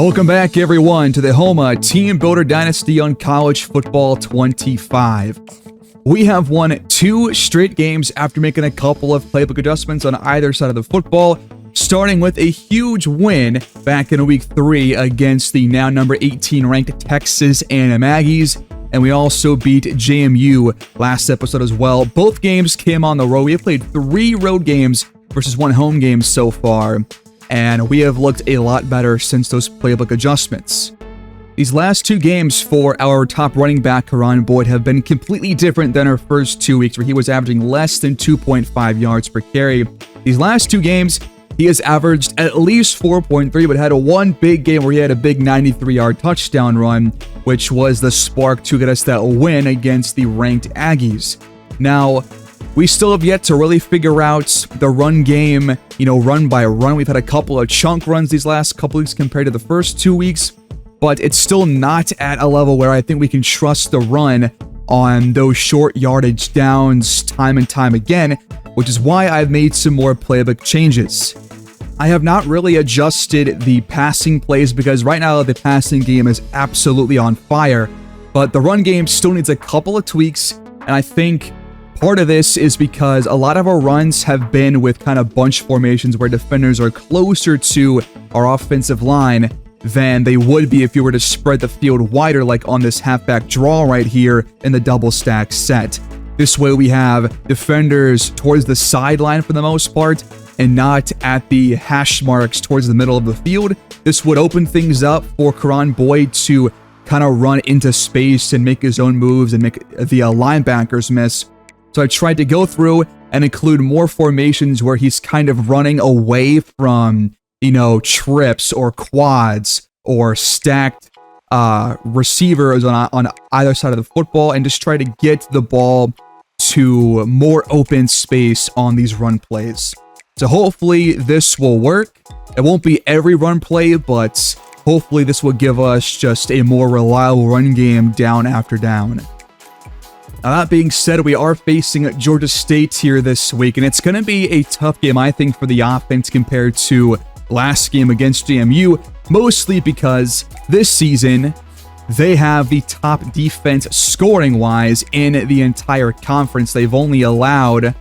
Welcome back, everyone, to the Houma Teambuilder Dynasty on College Football 25. We have won 2 straight games after making a couple of playbook adjustments on either side of the football, starting with a huge win back in Week 3 against the now number 18 ranked Texas A&M Aggies, and we also beat JMU last episode as well. Both games came on the road. We have played 3 road games versus 1 home game so far, and we have looked a lot better since those playbook adjustments. These last 2 games for our top running back, Rahim Boyd, have been completely different than our first 2 weeks, where he was averaging less than 2.5 yards per carry. These last 2 games, he has averaged at least 4.3, but had one big game where he had a big 93-yard touchdown run, which was the spark to get us that win against the ranked Aggies. Now, we still have yet to really figure out the run game, run by run. We've had a couple of chunk runs these last couple weeks compared to the first 2 weeks, but it's still not at a level where I think we can trust the run on those short yardage downs time and time again, which is why I've made some more playbook changes. I have not really adjusted the passing plays because right now the passing game is absolutely on fire, but the run game still needs a couple of tweaks, and I think part of this is because a lot of our runs have been with kind of bunch formations where defenders are closer to our offensive line than they would be if you were to spread the field wider, like on this halfback draw right here in the double stack set. This way we have defenders towards the sideline for the most part and not at the hash marks towards the middle of the field. This would open things up for Rahim Boyd to kind of run into space and make his own moves and make the linebackers miss. So I tried to go through and include more formations where he's kind of running away from, trips or quads or stacked receivers on either side of the football, and just try to get the ball to more open space on these run plays. So hopefully this will work. It won't be every run play, but hopefully this will give us just a more reliable run game down after down. Now, that being said, we are facing Georgia State here this week, and it's going to be a tough game, I think, for the offense compared to last game against JMU, mostly because this season they have the top defense scoring-wise in the entire conference. They've only allowed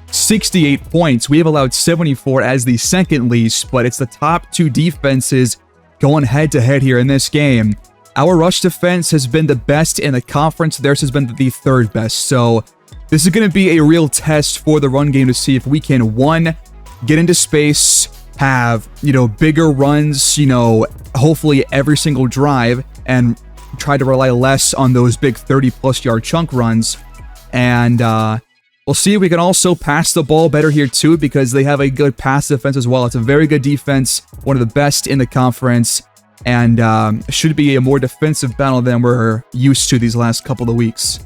68 points. We have allowed 74 as the second least, but it's the top 2 defenses going head-to-head here in this game. Our rush defense has been the best in the conference. Theirs has been the 3rd best. So this is going to be a real test for the run game to see if we can, 1, get into space, have, bigger runs, hopefully every single drive, and try to rely less on those big 30-plus yard chunk runs. And we'll see if we can also pass the ball better here too, because they have a good pass defense as well. It's a very good defense, one of the best in the conference, and should be a more defensive battle than we're used to these last couple of weeks.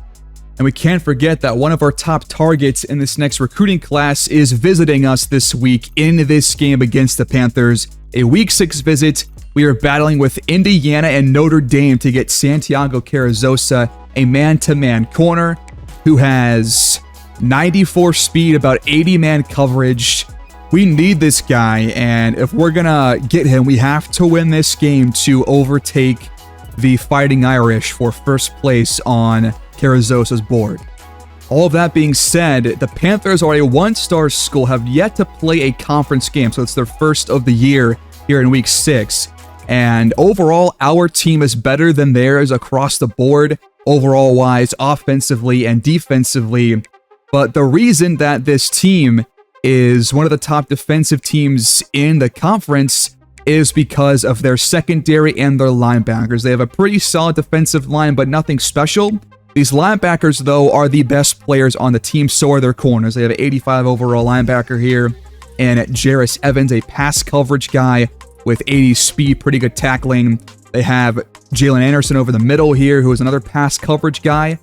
And we can't forget that one of our top targets in this next recruiting class is visiting us this week in this game against the Panthers. A Week 6 visit. We are battling with Indiana and Notre Dame to get Santiago Carrizosa, a man-to-man corner who has 94 speed, about 80-man coverage. We need this guy, and if we're gonna get him, we have to win this game to overtake the Fighting Irish for first place on Carrizosa's board. All of that being said, the Panthers are a 1-star school, have yet to play a conference game, so it's their first of the year here in Week 6. And overall, our team is better than theirs across the board, overall-wise, offensively and defensively. But the reason that this team is one of the top defensive teams in the conference is because of their secondary and their linebackers. They have a pretty solid defensive line, but nothing special. These linebackers, though, are the best players on the team, so are their corners. They have an 85 overall linebacker here, and Jarris Evans, a pass coverage guy with 80 speed, pretty good tackling. They have Jalen Anderson over the middle here, who is another pass coverage guy.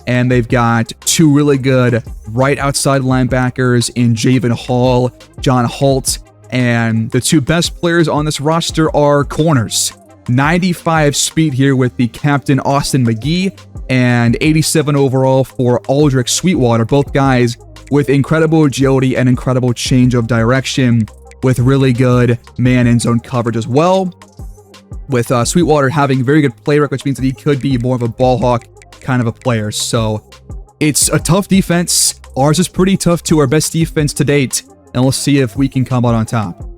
And they've got 2 really good right outside linebackers in Javen Hall, John Holt, and the 2 best players on this roster are corners. 95 speed here with the captain Austin McGee, and 87 overall for Aldrich Sweetwater, both guys with incredible agility and incredible change of direction. with really good man in zone coverage as well. With Sweetwater having very good play rec, which means that he could be more of a ball hawk kind of a player. So it's a tough defense. Ours is pretty tough too, our best defense to date, and we'll see if we can come out on top.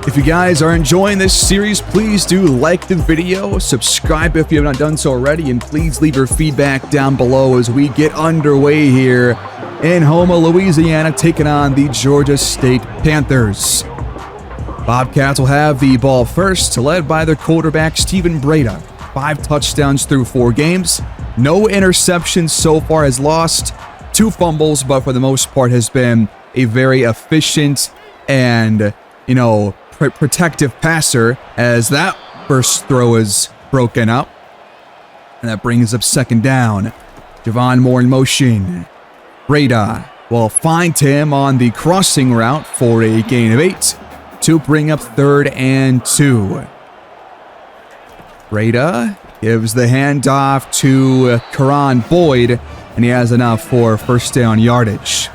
If you guys are enjoying this series, please do like the video, subscribe if you have not done so already, and please leave your feedback down below as we get underway here in Houma, Louisiana, taking on the Georgia State Panthers. Bobcats will have the ball first, led by their quarterback, Steven Breda. 5 touchdowns through 4 games. No interceptions so far, has lost 2 fumbles, but for the most part has been a very efficient and, protective passer, as that first throw is broken up. And that brings up second down. Javon Moore in motion. Breda will find him on the crossing route for a gain of 8 to bring up 3rd and 2. Breda gives the handoff to Karan Boyd, and he has enough for first down yardage.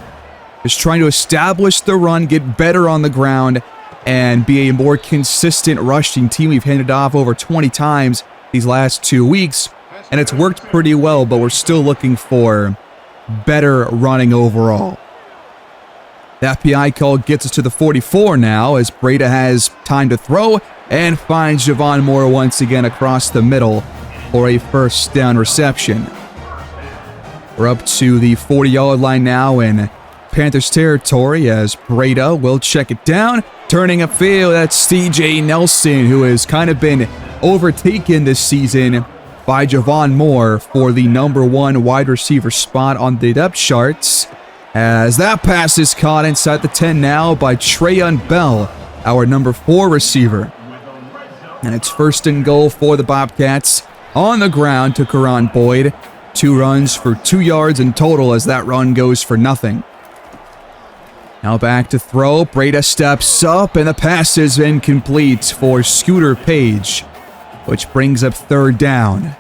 Just trying to establish the run, get better on the ground, and be a more consistent rushing team. We've handed off over 20 times these last 2 weeks, and it's worked pretty well, but we're still looking for better running overall. That PI call gets us to the 44 now, as Breda has time to throw and finds Javon Moore once again across the middle for a first down reception. We're up to the 40-yard line now in Panthers territory, as Breda will check it down. Turning upfield, that's CJ Nelson, who has kind of been overtaken this season by Javon Moore for the #1 wide receiver spot on the depth charts, as that pass is caught inside the 10 now by Trayon Bell, our #4 receiver. And it's 1st and goal for the Bobcats on the ground to Karan Boyd. 2 runs for 2 yards in total, as that run goes for nothing. Now back to throw. Breda steps up, and the pass is incomplete for Scooter Page, which brings up 3rd down.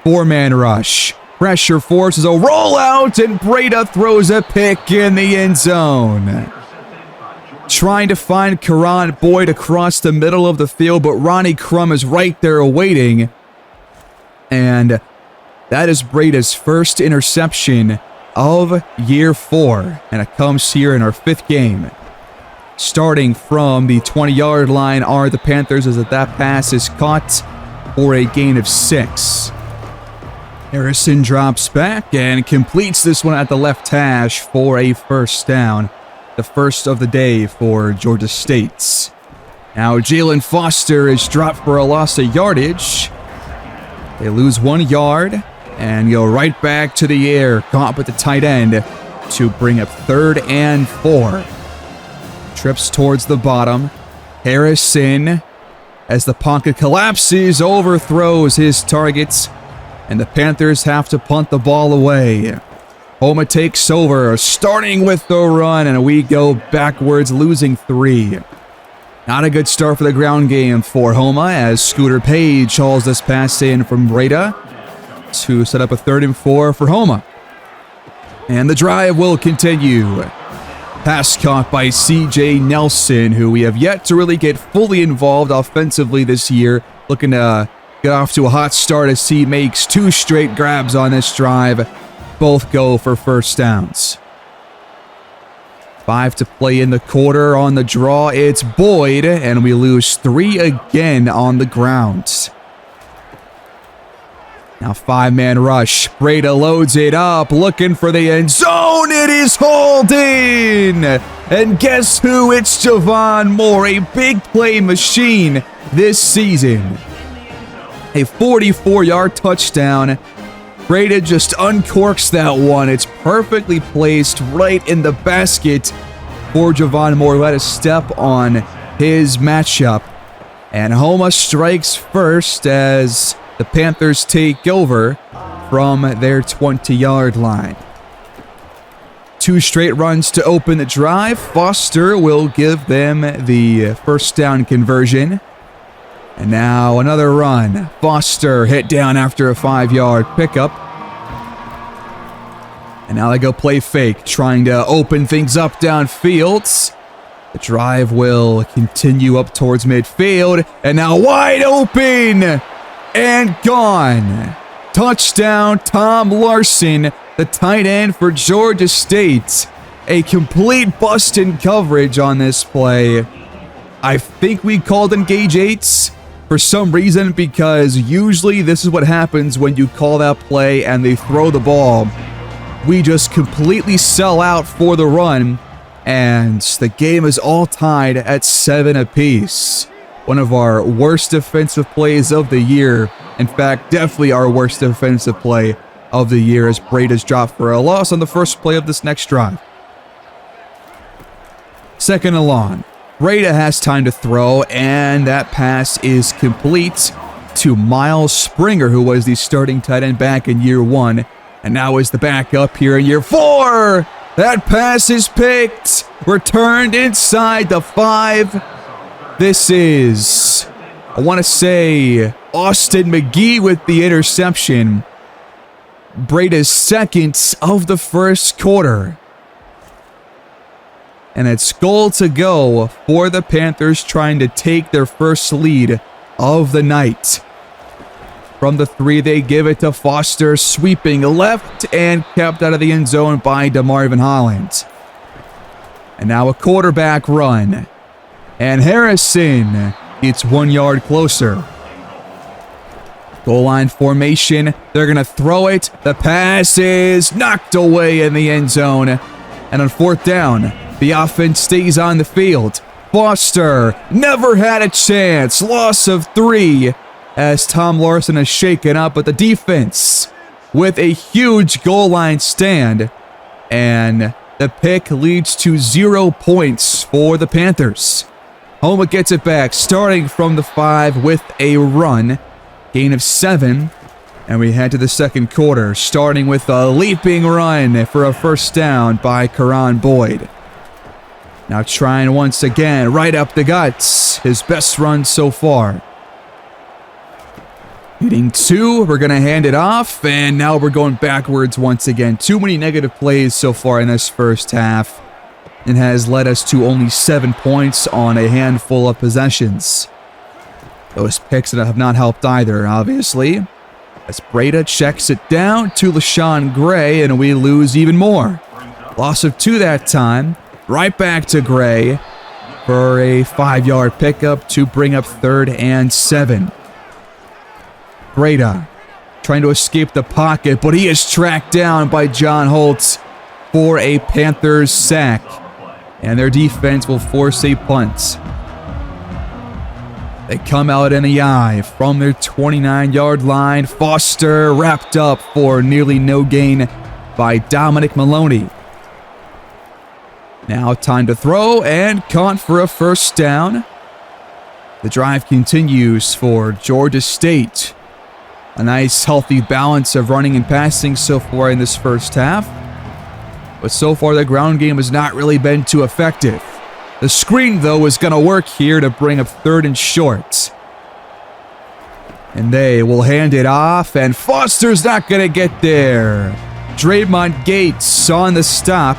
4-man rush. Pressure forces a rollout, and Breda throws a pick in the end zone. Trying to find Karan Boyd across the middle of the field, but Ronnie Crum is right there waiting. And that is Breda's first interception of year 4, and it comes here in our 5th game. Starting from the 20-yard line are the Panthers, as that pass is caught for a gain of 6. Harrison drops back and completes this one at the left hash for a first down, the first of the day for Georgia State. Now Jalen Foster is dropped for a loss of yardage. They lose 1 yard and go right back to the air, caught with the tight end to bring up 3rd and 4. Trips towards the bottom. Harrison, as the pocket collapses, overthrows his targets, and the Panthers have to punt the ball away. Houma takes over, starting with the run, and we go backwards, losing 3. Not a good start for the ground game for Houma, as Scooter Page hauls this pass in from Breda to set up a 3rd and 4 for Houma. And the drive will continue. Pass caught by CJ Nelson, who we have yet to really get fully involved offensively this year. Looking to get off to a hot start as he makes 2 straight grabs on this drive. Both go for first downs. 5 to play in the quarter. On the draw, it's Boyd, and we lose 3 again on the ground. Now 5-man rush. Breda loads it up, looking for the end zone. It is hauled in. And guess who? It's Javon Moore, a big play machine this season. A 44-yard touchdown. Breda just uncorks that one. It's perfectly placed right in the basket for Javon Moore. Let us step on his matchup. And Houma strikes first as the Panthers take over from their 20-yard line. 2 straight runs to open the drive. Foster will give them the first down conversion. And now another run. Foster hit down after a 5-yard pickup. And now they go play fake, trying to open things up downfield. The drive will continue up towards midfield, and now wide open and gone. Touchdown, Tom Larson, the tight end for Georgia State. A complete bust in coverage on this play. I think we called engage 8s for some reason, because usually this is what happens when you call that play and they throw the ball. We just completely sell out for the run, and the game is all tied at 7 apiece. One of our worst defensive plays of the year. In fact, definitely our worst defensive play of the year, as Breda's dropped for a loss on the first play of this next drive. Second and long. Breda has time to throw, and that pass is complete to Miles Springer, who was the starting tight end back in year 1, and now is the backup here in year 4. That pass is picked, returned inside the 5. This is, I want to say, Austin McGee with the interception. Breda's second of the first quarter. And it's goal to go for the Panthers, trying to take their first lead of the night. From the 3, they give it to Foster, sweeping left and kept out of the end zone by DeMarvin Holland. And now a quarterback run. And Harrison gets 1 yard closer. Goal line formation. They're going to throw it. The pass is knocked away in the end zone. And on 4th down, the offense stays on the field. Foster never had a chance. Loss of 3 as Tom Larson is shaken up, but the defense with a huge goal line stand. And the pick leads to 0 points for the Panthers. Houma gets it back, starting from the 5 with a run. Gain of 7. And we head to the second quarter, starting with a leaping run for a first down by Karan Boyd. Now trying once again, right up the guts. His best run so far. Hitting 2, we're going to hand it off, and now we're going backwards once again. Too many negative plays so far in this first half. It has led us to only 7 points on a handful of possessions. Those picks that have not helped either, obviously. As Breda checks it down to LaShawn Gray, and we lose even more. Loss of 2 that time. Right back to Gray for a 5-yard pickup to bring up 3rd and 7. Breda trying to escape the pocket, but he is tracked down by John Holtz for a Panthers sack. And their defense will force a punt. They come out in the eye from their 29-yard line. Foster wrapped up for nearly no gain by Dominic Maloney. Now time to throw, and caught for a first down. The drive continues for Georgia State. A nice healthy balance of running and passing so far in this first half. But so far the ground game has not really been too effective. The screen, though, is going to work here to bring up 3rd and short. And they will hand it off, and Foster's not going to get there. Draymond Gates on the stop.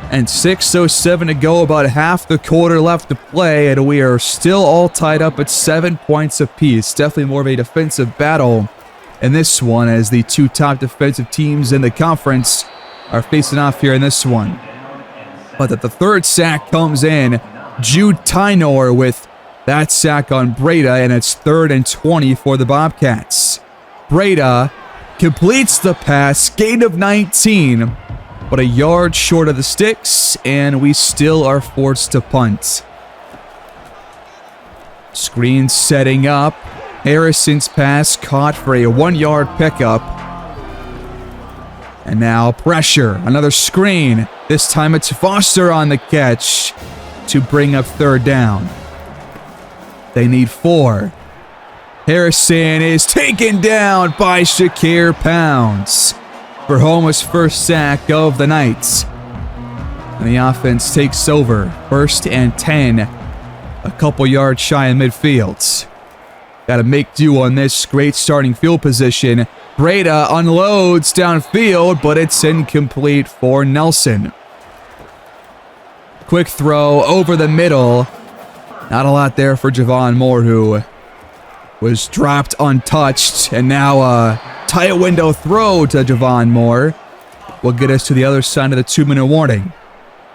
And 6:07 to go, about half the quarter left to play, and we are still all tied up at 7 points apiece. Definitely more of a defensive battle in this one, as the 2 top defensive teams in the conference are facing off here in this one. But that the 3rd sack comes in, Jude Tynor with that sack on Breda, and it's 3rd and 20 for the Bobcats. Breda completes the pass, gain of 19, but a yard short of the sticks, and we still are forced to punt. Screen setting up. Harrison's pass caught for a 1-yard pickup. And now pressure. Another screen. This time it's Foster on the catch to bring up 3rd down. They need 4. Harrison is taken down by Shakir Pounds for Houma's first sack of the night. And the offense takes over. 1st and 10. A couple yards shy of midfield. Got to make do on this great starting field position. Breda unloads downfield, but it's incomplete for Nelson. Quick throw over the middle. Not a lot there for Javon Moore, who was dropped untouched. And now a tight window throw to Javon Moore will get us to the other side of the 2-minute warning.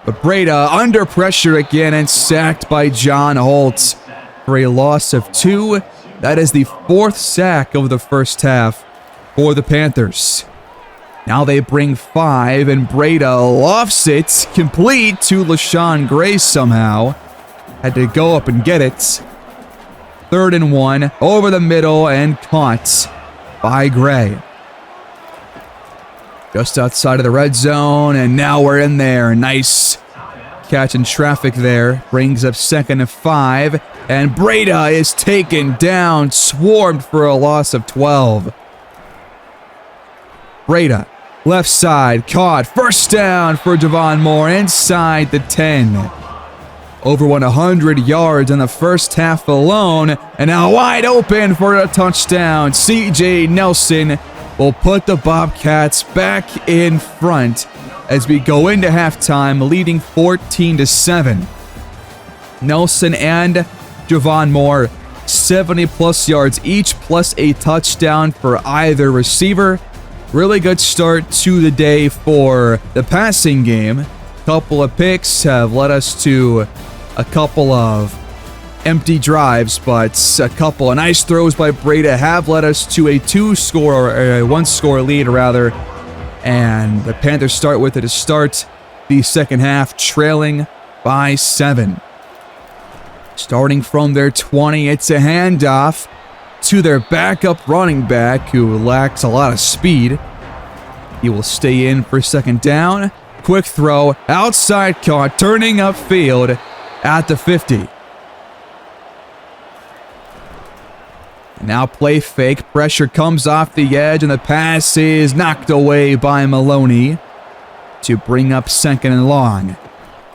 But Breda under pressure again and sacked by John Holt for a loss of 2. That is the 4th sack of the first half for the Panthers. Now they bring 5, and Breda lofts it complete to LaShawn Gray somehow. Had to go up and get it. 3rd and 1, over the middle and caught by Gray. Just outside of the red zone, and now we're in there. Nice catch in traffic there. Brings up 2nd and 5, and Breda is taken down, swarmed for a loss of 12. Breda, left side, caught. First down for Javon Moore inside the 10. Over 100 yards in the first half alone, and now wide open for a touchdown. C.J. Nelson will put the Bobcats back in front as we go into halftime, leading 14-7. Nelson and Javon Moore, 70-plus yards each, plus a touchdown for either receiver. Really good start to the day for the passing game. Couple of picks have led us to a couple of empty drives, but a couple of nice throws by Breda have led us to a 1-score lead rather. And the Panthers start with it to start the second half, trailing by 7. Starting from their 20, it's a handoff to their backup running back who lacks a lot of speed. He will stay in for 2nd down. Quick throw, outside caught, turning upfield at the 50. Now play fake, pressure comes off the edge, and the pass is knocked away by Maloney to bring up 2nd and long.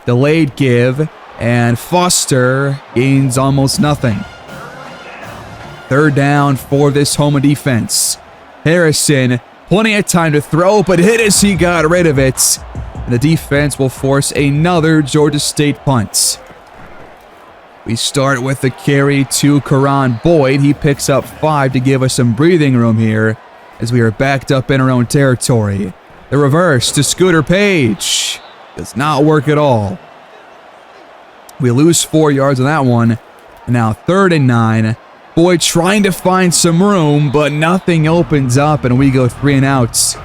Delayed give, and Foster gains almost nothing. 3rd down for this Houma defense. Harrison, plenty of time to throw, but hit as he got rid of it. And the defense will force another Georgia State punt. We start with the carry to Karan Boyd. He picks up 5 to give us some breathing room here as we are backed up in our own territory. The reverse to Scooter Page. Does not work at all. We lose 4 yards on that one. And now 3rd and 9. Boyd trying to find some room, but nothing opens up, and we go 3 and outs.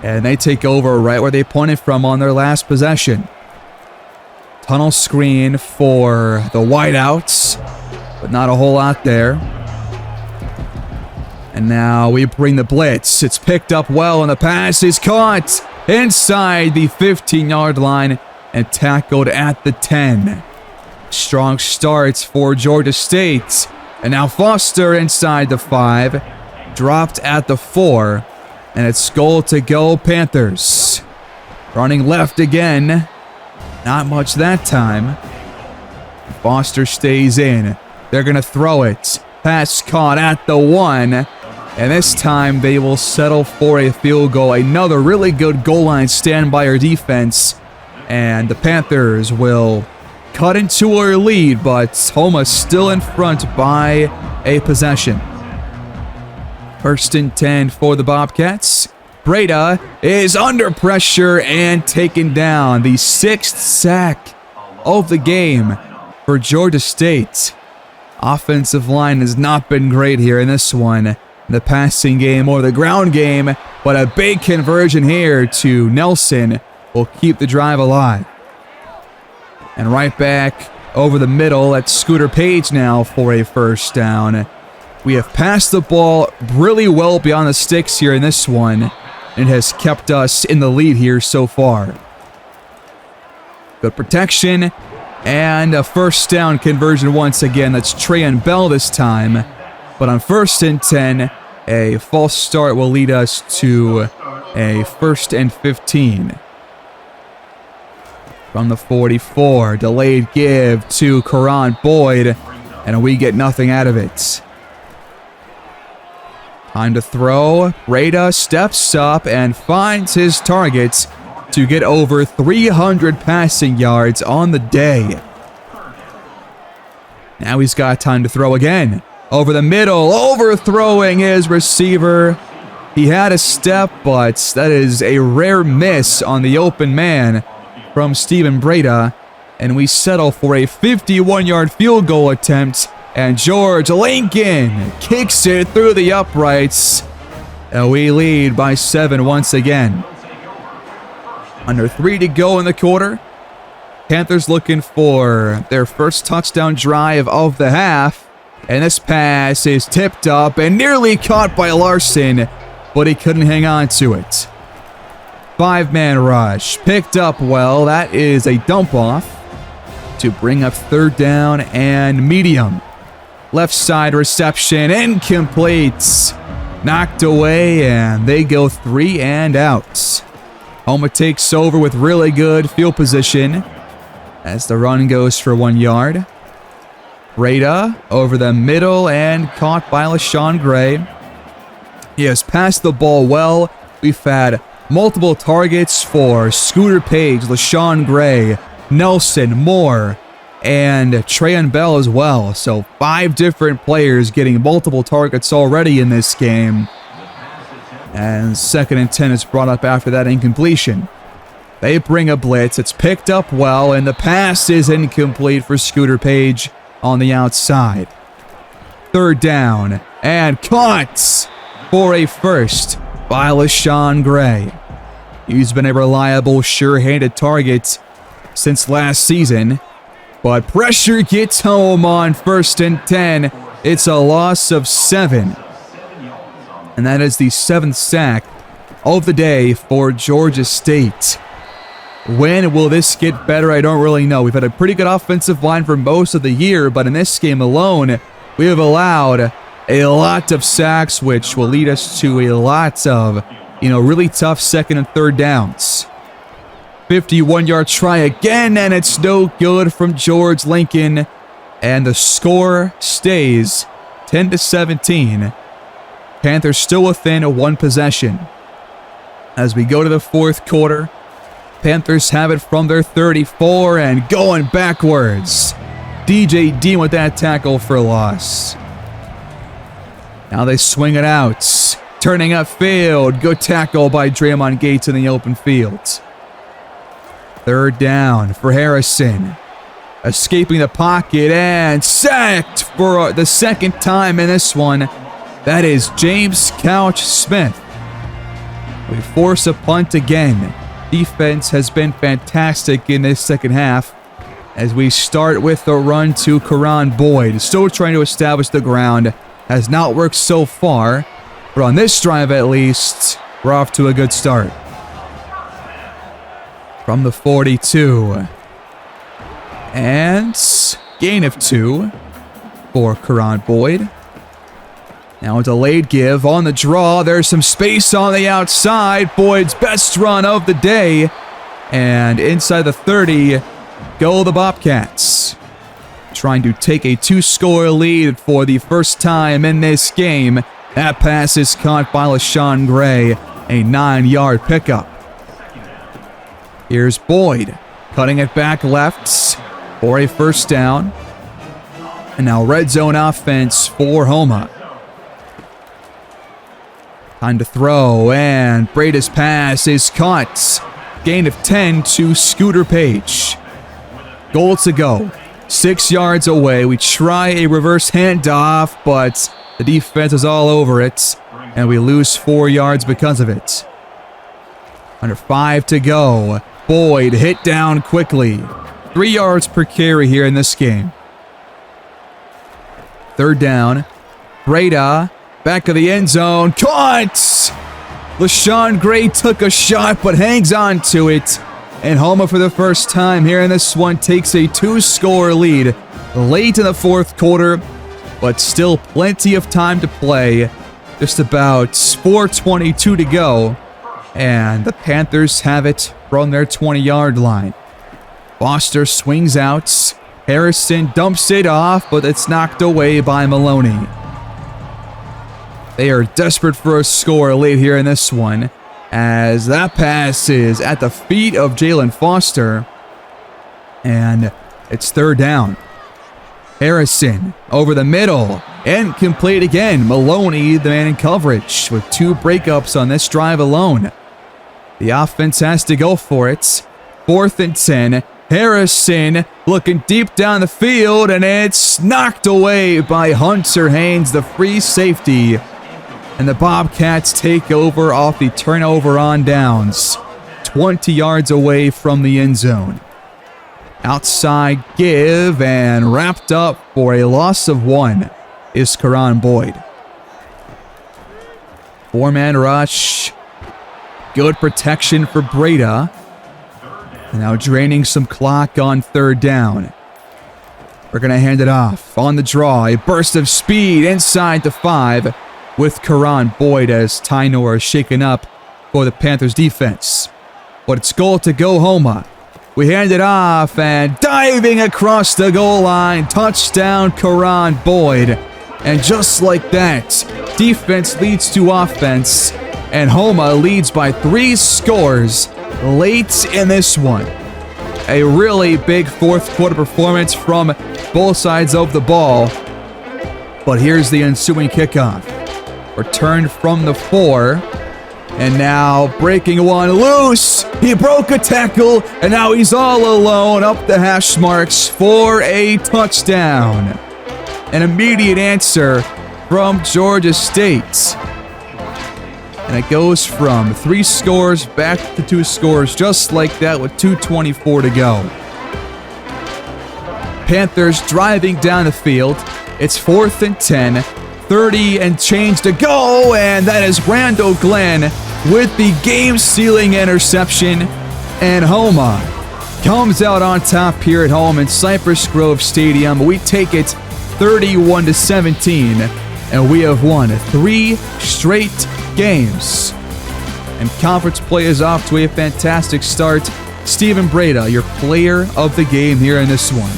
And they take over right where they punted from on their last possession. Tunnel screen for the wideouts, but not a whole lot there. And now we bring the blitz. It's picked up well, and the pass is caught inside the 15-yard line and tackled at the 10. Strong starts for Georgia State. And now Foster inside the 5, dropped at the 4, and it's goal to go Panthers. Running left again. Not much that time. Foster stays in. They're going to throw it. Pass caught at the 1. And this time they will settle for a field goal. Another really good goal line stand by our defense. And the Panthers will cut into our lead, but Houma still in front by a possession. 1st and 10 for the Bobcats. Breda is under pressure and taken down. The 6th sack of the game for Georgia State. Offensive line has not been great here in this one. The passing game or the ground game, but a big conversion here to Nelson will keep the drive alive. And right back over the middle at Scooter Page now for a 1st down. We have passed the ball really well beyond the sticks here in this one. It has kept us in the lead here so far. Good protection and a 1st down conversion once again. That's Trayan Bell this time. But on 1st and 10, a false start will lead us to a 1st and 15. From the 44, delayed give to Karan Boyd, and we get nothing out of it. Time to throw. Breda steps up and finds his target to get over 300 passing yards on the day. Now he's got time to throw again. Over the middle, overthrowing his receiver. He had a step, but that is a rare miss on the open man from Steven Breda. And we settle for a 51-yard field goal attempt. And George Lincoln kicks it through the uprights. And we lead by 7 once again. Under 3 to go in the quarter. Panthers looking for their first touchdown drive of the half. And this pass is tipped up and nearly caught by Larson, but he couldn't hang on to it. 5-man rush, picked up well. That is a dump off to bring up 3rd down and medium. Left side reception, incomplete. Knocked away, and they go 3 and out. Houma takes over with really good field position as the run goes for 1 yard. Breda over the middle and caught by LaShawn Gray. He has passed the ball well. We've had multiple targets for Scooter Page, LaShawn Gray, Nelson, Moore, and Trayon Bell as well. So 5 different players getting multiple targets already in this game. And 2nd and 10 is brought up after that incompletion. They bring a blitz. It's picked up well, and the pass is incomplete for Scooter Page on the outside. 3rd down and caught for a first by LaShawn Gray. He's been a reliable, sure-handed target since last season, but pressure gets home on 1st and 10. It's a loss of 7. And that is the 7th sack of the day for Georgia State. When will this get better? I don't really know. We've had a pretty good offensive line for most of the year, but in this game alone, we have allowed a lot of sacks, which will lead us to a lot of, really tough 2nd and 3rd downs. 51-yard try again, and it's no good from George Lincoln. And the score stays 10-17. Panthers still within 1 possession. As we go to the 4th quarter, Panthers have it from their 34 and going backwards. DJ Dean with that tackle for a loss. Now they swing it out. Turning upfield. Good tackle by Draymond Gates in the open field. 3rd down for Harrison. Escaping the pocket and sacked for the 2nd time in this one. That is James Couch Smith. We force a punt again. Defense has been fantastic in this 2nd half as we start with the run to Karan Boyd. Still trying to establish the ground. Has not worked so far, but on this drive at least, we're off to a good start. From the 42. And gain of 2 for Karan Boyd. Now a delayed give on the draw. There's some space on the outside. Boyd's best run of the day. And inside the 30, go the Bobcats. Trying to take a 2-score lead for the first time in this game. That pass is caught by LaShawn Gray. A 9-yard pickup. Here's Boyd. Cutting it back left for a 1st down. And now red zone offense for Houma. Time to throw, and Breda's pass is caught. Gain of 10 to Scooter Page. Goal to go. 6 yards away. We try a reverse handoff, but the defense is all over it, and we lose 4 yards because of it. Under 5 to go. Boyd hit down quickly. 3 yards per carry here in this game. 3rd down. Breda. Back of the end zone. Caught! LaShawn Gray took a shot but hangs on to it. And Houma for the first time here in this one takes a 2-score lead late in the 4th quarter, but still plenty of time to play. Just about 4:22 to go. And the Panthers have it from their 20-yard line. Foster swings out. Harrison dumps it off, but it's knocked away by Maloney. They are desperate for a score late here in this one. as that pass is at the feet of Jalen Foster, and it's third down. Harrison over the middle, incomplete again. Maloney, the man in coverage, with 2 breakups on this drive alone. The offense has to go for it. 4th and 10. Harrison looking deep down the field, and it's knocked away by Hunter Haynes, the free safety. And the Bobcats take over off the turnover on downs, 20 yards away from the end zone. Outside give, and wrapped up for a loss of 1 is Karan Boyd. 4-man rush. Good protection for Breda. And now draining some clock on third down. We're going to hand it off. On the draw, a burst of speed inside the 5 with Karan Boyd as Tainor is shaken up for the Panthers defense. But it's goal to go Houma. We hand it off, and diving across the goal line, touchdown Karan Boyd. And just like that, defense leads to offense, and Houma leads by 3 scores late in this one. A really big 4th quarter performance from both sides of the ball. But here's the ensuing kickoff. Returned from the 4. And now breaking one loose. He broke a tackle, and now he's all alone up the hash marks for a touchdown. An immediate answer from Georgia State. And it goes from 3 scores back to 2 scores just like that with 2:24 to go. Panthers driving down the field. It's 4th and 10. 30 and change to go, and that is Randall Glenn with the game-sealing interception, and Houma comes out on top here at home in Cypress Grove Stadium. We take it 31-17, and we have won 3 straight games. And conference play is off to a fantastic start. Steven Breda, your player of the game here in this one.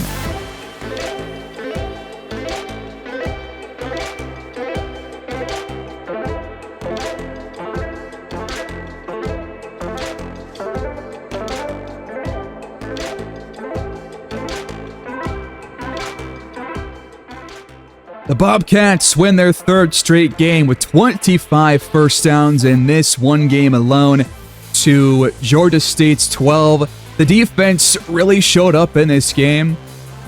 The Bobcats win their 3rd straight game with 25 first downs in this one game alone to Georgia State's 12. The defense really showed up in this game,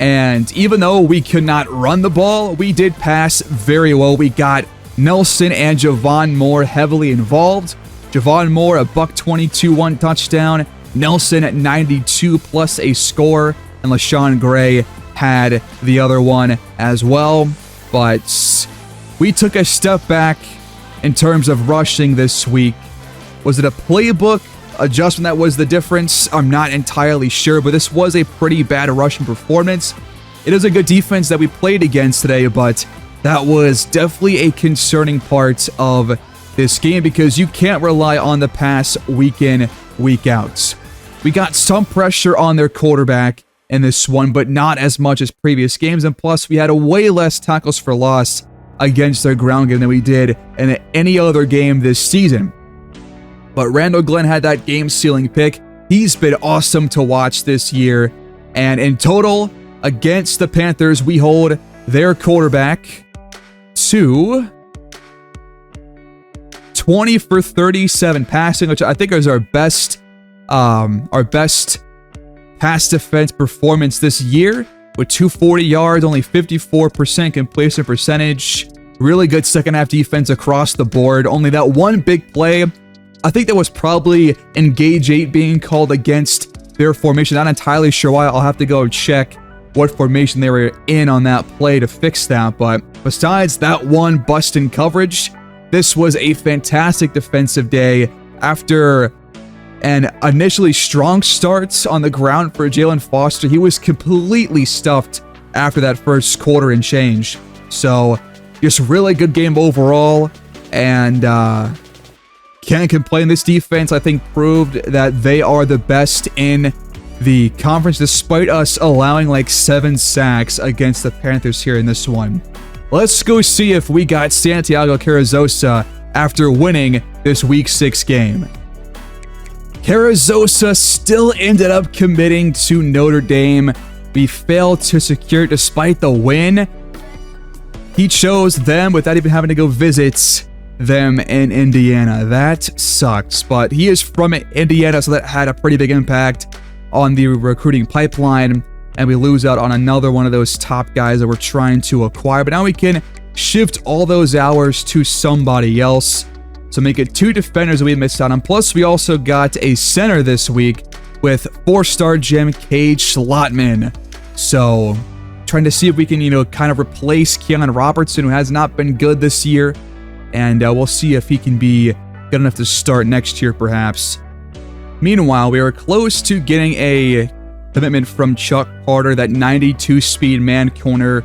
and even though we could not run the ball, we did pass very well. We got Nelson and Javon Moore heavily involved. Javon Moore, a $122 1 touchdown. Nelson at 92 plus a score, and LaShawn Gray had the other one as well. But we took a step back in terms of rushing this week. Was it a playbook adjustment that was the difference? I'm not entirely sure, but this was a pretty bad rushing performance. It is a good defense that we played against today, but that was definitely a concerning part of this game because you can't rely on the pass week in, week out. We got some pressure on their quarterback in this one, but not as much as previous games, and plus we had a way less tackles for loss against their ground game than we did in any other game this season. But Randall Glenn had that game-sealing pick. He's been awesome to watch this year, and in total, against the Panthers, we hold their quarterback to 20 for 37 passing, which I think is our best pass defense performance this year, with 240 yards, only 54% completion percentage. Really good second half defense across the board. Only that one big play, I think that was probably Engage 8 being called against their formation. Not entirely sure why. I'll have to go check what formation they were in on that play to fix that. But besides that one bust in coverage, this was a fantastic defensive day. After an initially strong start on the ground for Jalen Foster, he was completely stuffed after that first quarter and change. So just really good game overall, and can't complain. This defense, I think, proved that they are the best in the conference, despite us allowing like 7 sacks against the Panthers here in this one. Let's go see if we got Santiago Carrizosa after winning this Week 6 game. Carrizosa still ended up committing to Notre Dame. We failed to secure it despite the win. He chose them without even having to go visit them in Indiana. That sucks, but he is from Indiana, so that had a pretty big impact on the recruiting pipeline, and we lose out on another one of those top guys that we're trying to acquire. But now we can shift all those hours to somebody else, so make it 2 defenders that we missed out on. Plus, we also got a center this week with 4-star gem Cage Schlotman. So trying to see if we can, kind of replace Keon Robertson, who has not been good this year. And we'll see if he can be good enough to start next year, perhaps. Meanwhile, we are close to getting a commitment from Chuck Carter, that 92-speed man corner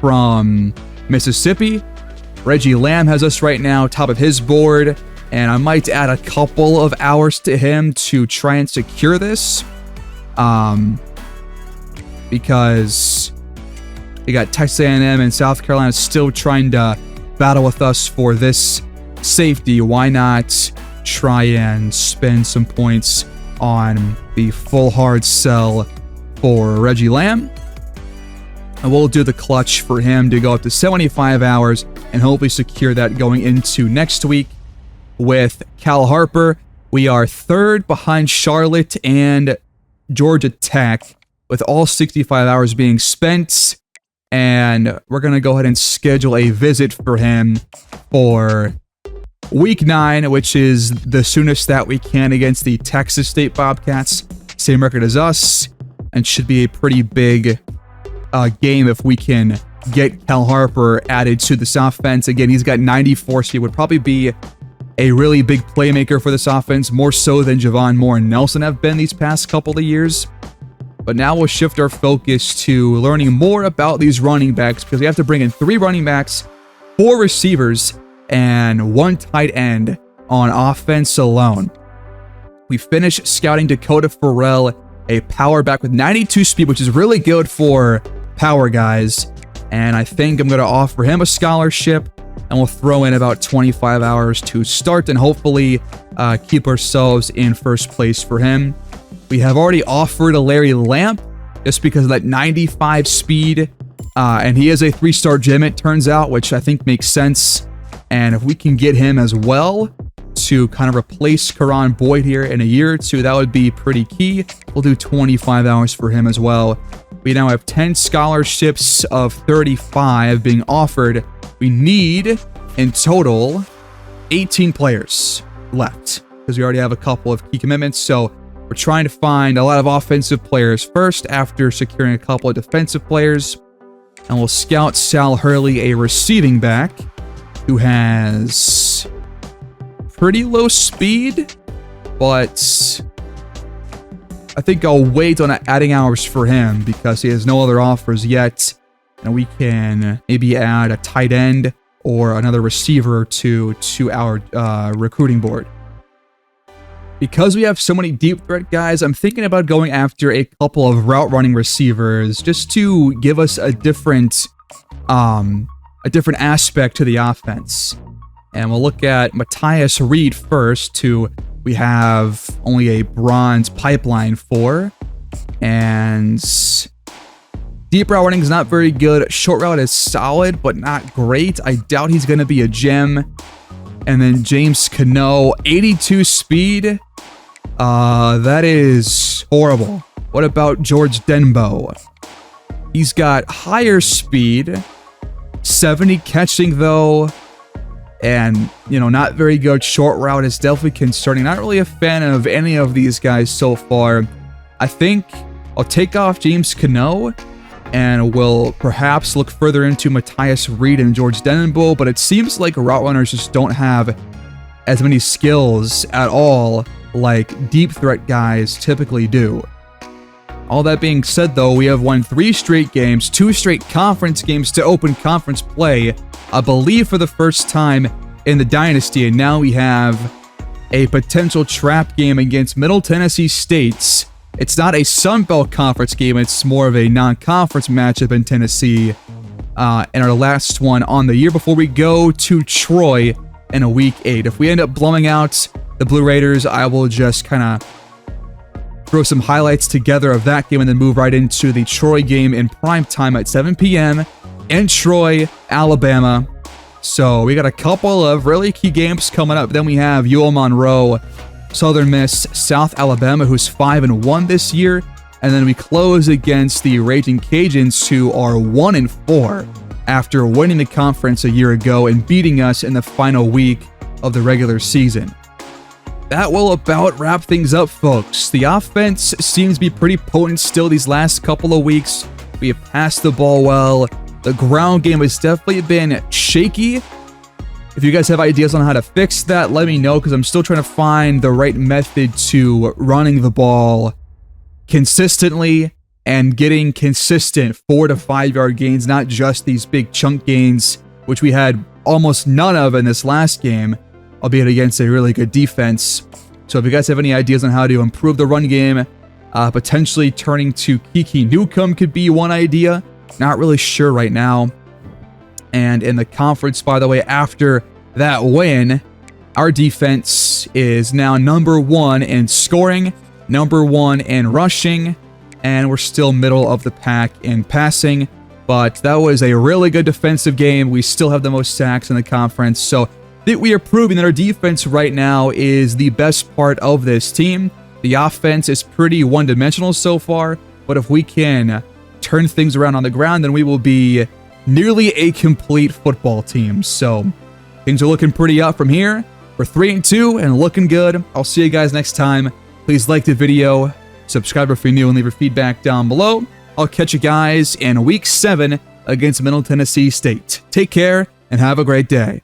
from Mississippi. Reggie Lamb has us right now, top of his board. And I might add a couple of hours to him to try and secure this. Because we got Texas A&M and South Carolina still trying to battle with us for this safety. Why not try and spend some points on the full hard sell for Reggie Lamb? And we'll do the clutch for him to go up to 75 hours and hopefully secure that going into next week. With Cal Harper, we are 3rd behind Charlotte and Georgia Tech, with all 65 hours being spent. And we're going to go ahead and schedule a visit for him for week 9, which is the soonest that we can, against the Texas State Bobcats. Same record as us, and should be a pretty big game if we can get Cal Harper added to this offense. Again, he's got 94 speed, would probably be a really big playmaker for this offense, more so than Javon Moore and Nelson have been these past couple of years. But now we'll shift our focus to learning more about these running backs, because we have to bring in 3 running backs, 4 receivers, and 1 tight end on offense alone. We finished scouting Dakota Farrell, a power back with 92 speed, which is really good for power guys. And I think I'm going to offer him a scholarship, and we'll throw in about 25 hours to start and hopefully keep ourselves in first place for him. We have already offered a Larry Lamp just because of that 95 speed. And he is a 3-star gem, it turns out, which I think makes sense. And if we can get him as well to kind of replace Karan Boyd here in a year or two, that would be pretty key. We'll do 25 hours for him as well. We now have 10 scholarships of 35 being offered. We need, in total, 18 players left, because we already have a couple of key commitments. So we're trying to find a lot of offensive players first after securing a couple of defensive players. And we'll scout Sal Hurley, a receiving back who has pretty low speed, but I think I'll wait on adding hours for him because he has no other offers yet. And we can maybe add a tight end or another receiver to our recruiting board. Because we have so many deep threat guys, I'm thinking about going after a couple of route running receivers just to give us a different aspect to the offense. And we'll look at Matthias Reed first, who we have only a bronze pipeline for. And deep route running is not very good. Short route is solid, but not great. I doubt he's going to be a gem. And then James Cano, 82 speed. That is horrible. What about George Denbo? He's got higher speed, 70 catching though, and, not very good. Short route is definitely concerning. Not really a fan of any of these guys so far. I think I'll take off James Cano, and we'll perhaps look further into Matthias Reed and George Denbo, but it seems like route runners just don't have as many skills at all like deep threat guys typically do. All that being said, though, we have won 3 straight games, 2 straight conference games to open conference play, I believe for the first time in the Dynasty, and now we have a potential trap game against Middle Tennessee State. It's not a Sun Belt Conference game, it's more of a non-conference matchup in Tennessee, and our last one on the year before we go to Troy in a week 8. If we end up blowing out the Blue Raiders, I will just kind of throw some highlights together of that game and then move right into the Troy game in prime time at 7 p.m. in Troy, Alabama. So we got a couple of really key games coming up. Then we have UL Monroe, Southern Miss, South Alabama, who's 5-1 this year. And then we close against the Raging Cajuns, who are 1-4 after winning the conference a year ago and beating us in the final week of the regular season. That will about wrap things up, folks. The offense seems to be pretty potent still these last couple of weeks. We have passed the ball well. The ground game has definitely been shaky. If you guys have ideas on how to fix that, let me know, because I'm still trying to find the right method to running the ball consistently and getting consistent 4 to 5 yard gains, not just these big chunk gains, which we had almost none of in this last game, albeit against a really good defense. So if you guys have any ideas on how to improve the run game, potentially turning to Kiki Newcomb could be one idea. Not really sure right now. And in the conference, by the way, after that win, our defense is now number 1 in scoring, number 1 in rushing, and we're still middle of the pack in passing. But that was a really good defensive game. We still have the most sacks in the conference. So I think we are proving that our defense right now is the best part of this team. The offense is pretty one-dimensional so far, but if we can turn things around on the ground, then we will be nearly a complete football team. So things are looking pretty up from here. We're 3-2 and looking good. I'll see you guys next time. Please like the video, subscribe if you're new, and leave your feedback down below. I'll catch you guys in Week 7 against Middle Tennessee State. Take care and have a great day.